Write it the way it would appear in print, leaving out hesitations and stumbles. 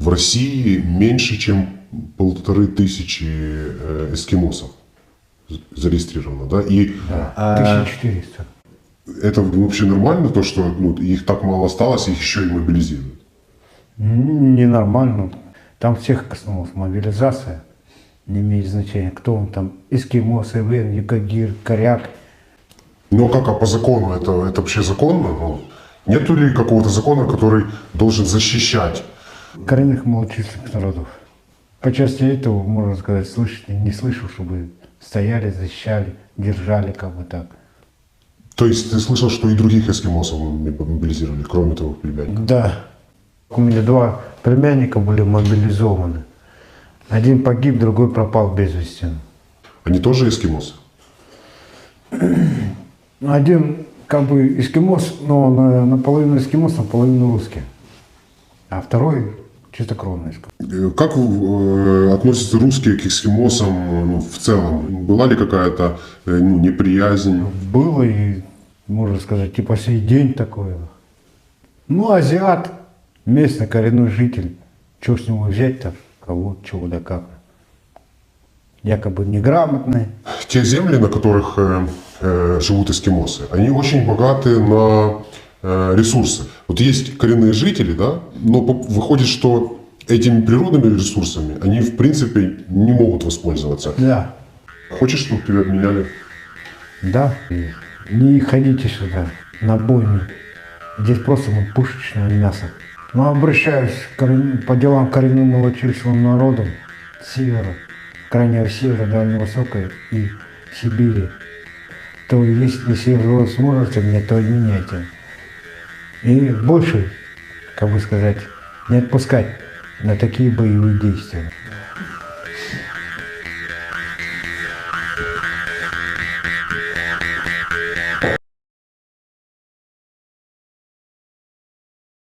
В России меньше, чем 1500 эскимосов зарегистрировано, да? И Да, 1400. это вообще нормально, то, что их так мало осталось, их еще и мобилизируют? Ненормально. Там всех коснулась мобилизация. Не имеет значения, кто он там. Эскимос, Ивен, Якогир, Коряк. Ну а по закону это вообще законно? Ну, нету ли какого-то закона, который должен защищать? Коренных малочисленных народов. По части этого, можно сказать, не слышал, чтобы стояли, защищали, держали как бы так. То есть ты слышал, что и других эскимосов мобилизировали, кроме твоих племянников? Да. У меня 2 племянника были мобилизованы. Один погиб, другой пропал без вести. Они тоже эскимосы? Один как бы эскимос, но наполовину эскимос, наполовину русский. А второй чистокровный эскимос. Как относятся русские к эскимосам в целом? Была ли какая-то неприязнь? Было и, можно сказать, и по сей день такое. Ну, азиат, местный коренной житель, что с него взять-то, кого, чего да как. Якобы неграмотный. Те земли, на которых живут эскимосы, они очень богаты на ресурсы. Вот есть коренные жители, да, но выходит, что этими природными ресурсами они в принципе не могут воспользоваться. Да, Хочешь, чтобы тебя обменяли? да. И не ходите сюда, на бойню. Здесь просто пушечное мясо. Но обращаюсь по делам коренным малочисленным народам севера, крайнего севера, Дальневосточного и Сибири. То если вы сможете мне, то меняйте. И больше, как бы сказать, не отпускать на такие боевые действия.